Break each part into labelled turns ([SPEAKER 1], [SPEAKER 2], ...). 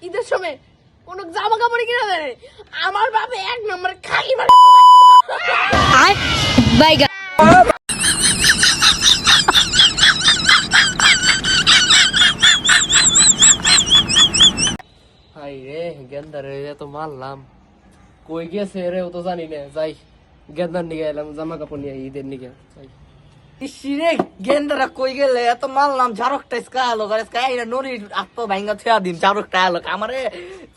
[SPEAKER 1] ঈদের সময় কোন জামা কাপড় কিনা দেয় আমার বাবা এক নম্বর খালি মারে
[SPEAKER 2] বাইগা
[SPEAKER 3] হাই রে গেন্দারে এত মারলাম কই গেছে রে ও তো জানি না যাই গেন্দার নিয়ে এলাম জামা কাপড় নিয়ে ঈদের নিয়ে যাই
[SPEAKER 4] ইসিরে গেন্দারা কই গেলে এত মারলাম ঝাড়কটা স্কালো করে স্কাইরা নরির আত্ম ভাঙ্গা থিয়া দিন ঝাড়কটা আলো আমারে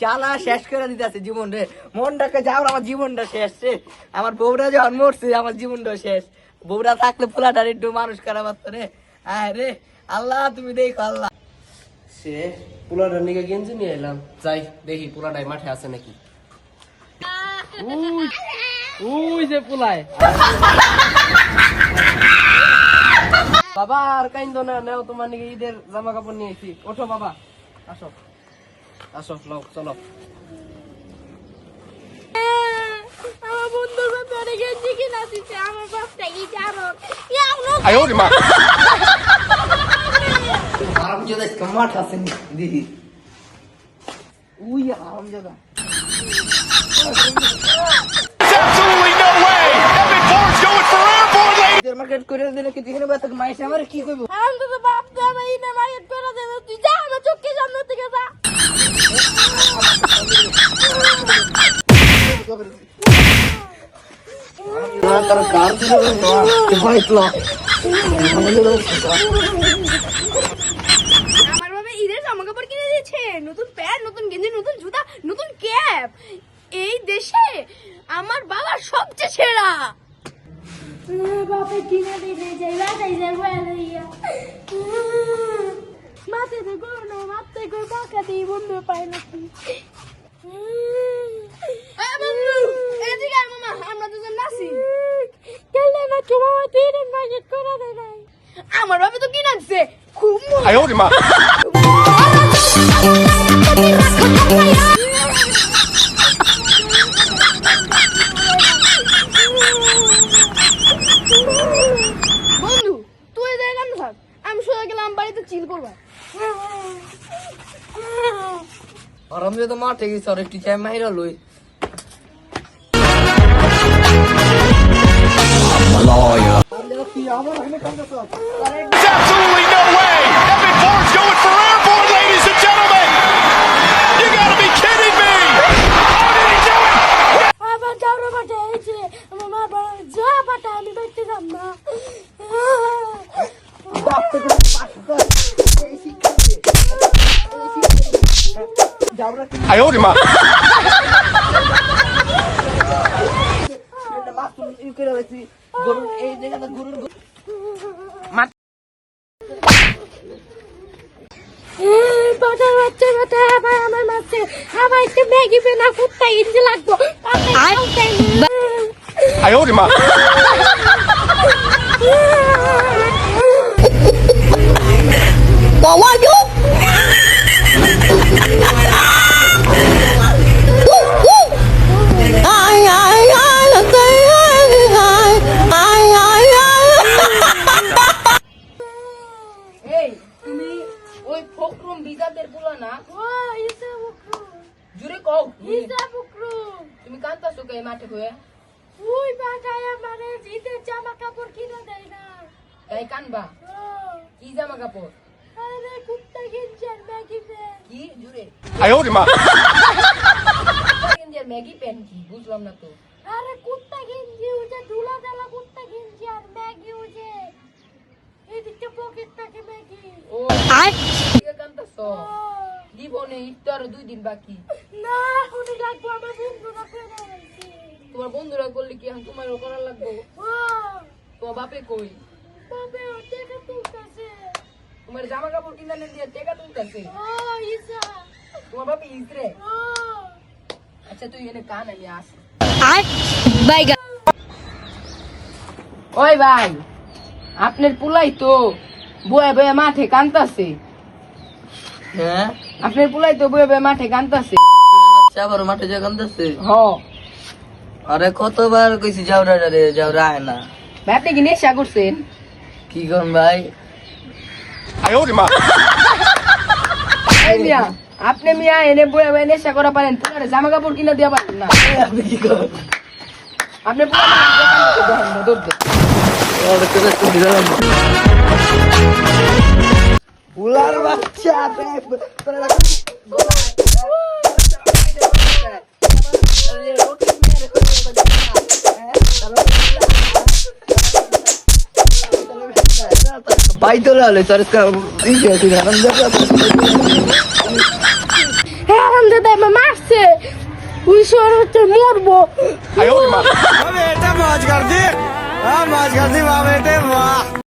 [SPEAKER 4] জ্বালা শেষ করে দিতেছে জীবন রে মনটাকে যাও আমার জীবনটা শেষ রে আমার বউরা যখন মরছে আমার জীবনটা শেষ বউরা থাকলে পোলাটার একটু মানুষ করা পারত রে হ্যাঁ রে আল্লাহ তুমি দেখো আল্লাহ
[SPEAKER 3] সে পোলাটার নিয়ে গেঞ্জি নিয়ে এলাম যাই দেখি পোলাটাই মাঠে আছে নাকি ওই যে পোলায় বাবা আর কাইন্দো না নেও তোমার নিয়ে ঈদের জামা কাপড় নিয়েছি ওঠো বাবা আসো আসো লও চলো
[SPEAKER 1] আমার বন্ধুর সাথে অনেক গেঞ্জি কিনা দিচ্ছে আমার বাপটা কি জানো
[SPEAKER 4] আরামজাদা মাঠ আছে দিদি উই আরামজাদা মার্কেট করে দিলে কি দিনে বাত মাইছে আমার কি কইব
[SPEAKER 1] আমি তো বাপ দাদা ইনে মার্কেট করে দেবে তুই যা আমার চোখের সামনে থেকে যা
[SPEAKER 4] তার কার দিলে তো ভাইতলো
[SPEAKER 1] আমার বাবা ঈদের জামা কাপড় কিনে দিয়েছে নতুন প্যান্ট নতুন গেঞ্জি নতুন জুতা নতুন ক্যাপ এই দেশে আমার বাবা সবচেয়ে সেরা বাবা কিনে দিতে যাইবা যাইবা লইয়া মাতে তো গো না মাতে গো টাকা দিয়ে বন্ধু পায় না এদিকে আয় মামা আমরা দুজন নাচি গেলে না চুমা তুই মার্কেট করে দে নাই আমার বাবা তো কিনে দিছে খুব বন্ধু তুই যাই গান থাক আমি সোজা গেলাম বাড়িতে চিল করবা
[SPEAKER 4] আরামজাদা মাঠে গেছে আর একটু চাই মাইরা লই
[SPEAKER 5] Absolutely no way! Epic Ford's going for airborne, ladies and gentlemen! You gotta be kidding me! How did he do it?
[SPEAKER 1] আবার যাওয়ার বাটে এসে আমার মা বড় যা বাটা আমি বাইতে যাব না
[SPEAKER 5] I owed him up.
[SPEAKER 4] এই জায়গাটা গরুর
[SPEAKER 1] বাটা বাচ্চা বাটা আবার আমার মাঝে আবার একটু ম্যাগি বেনা কুত্তা ইঞ্জি লাগবো
[SPEAKER 5] I owed him up.
[SPEAKER 4] এই তুমি ওই ফকরুম বিজাদের বলো না
[SPEAKER 1] ও ইসা বুকরু
[SPEAKER 4] জুরে কও
[SPEAKER 1] ইসা বুকরু
[SPEAKER 4] তুমি কান্তাছো কে মাঠে হয়ে
[SPEAKER 1] ওই বাটায় আমারে ঈদের জামা কাপড় কিনে দেয় না
[SPEAKER 4] তাই কানবা কি জামা কাপড়
[SPEAKER 1] আরে কুত্তা গেঞ্জি আর ম্যাগি বেন
[SPEAKER 4] কি জুরে
[SPEAKER 5] I owed him up.
[SPEAKER 4] ইন্ডিয়ার ম্যাগি প্যান কি বুঝলাম না তো
[SPEAKER 1] আরে কুত্তা গেঞ্জি উজে ধুলা দেলা কুত্তা গেঞ্জি আর ম্যাগি উজে এদিকে পকেট থাকে ম্যাগি
[SPEAKER 4] ও ঠিক কান্তাছো জীবনে ইফতার 2 দিন বাকি
[SPEAKER 1] না উনি লাগবো আমার বন্ধুরা করে আইছে
[SPEAKER 4] তোমার বন্ধুরা করলে কি এখন তোমারও করা লাগবে
[SPEAKER 1] ও
[SPEAKER 4] তোমার বাপে কই
[SPEAKER 1] বাবা ও টাকা তুলতাছে
[SPEAKER 4] তোমার জামা কাপড় কিনে দিয়ে টাকা তুলতেছে
[SPEAKER 1] ও ইসা
[SPEAKER 4] তোমার বাপে ইসরে
[SPEAKER 1] ও
[SPEAKER 4] আচ্ছা তুই এনে কান আমি আসি
[SPEAKER 2] বাইগা
[SPEAKER 4] ওই ভাই আপনার পুলাই তো বয়ে বয়ে মাঠে কান্তাছে
[SPEAKER 6] হ্যাঁ
[SPEAKER 4] আপনার পুলাই তো বয়ে বয়ে মাঠে কান্তাছে
[SPEAKER 6] আবার মাঠে যা কান্দাছে
[SPEAKER 4] হ
[SPEAKER 6] আরে কতবার কইছি যাওরা রে যাওরা আয় না
[SPEAKER 4] ভাই আপনি কি নেশা করছেন
[SPEAKER 6] কি করুন ভাই
[SPEAKER 5] I owed him up.
[SPEAKER 4] এই মিয়া
[SPEAKER 3] আপনি মিয়া এনে বয়ে বয়ে নেশা করা পারেন, পুরারে জামা কাপড় কিনে দিয়া পারেন না।
[SPEAKER 4] আপনি কি করেন?
[SPEAKER 3] আপনি পুরারে দোকান থেকে দেখেন না, দৌড়তে।
[SPEAKER 4] উলার বাচ্চা ভাই তো লালে তোর
[SPEAKER 1] হ্যাঁ দাদা আমার মারছে, ওই শহর হচ্ছে মরবো।
[SPEAKER 5] I owe you my
[SPEAKER 4] बेटा मौज कर दी, हाँ मौज कर दी वाह बेटे वाह।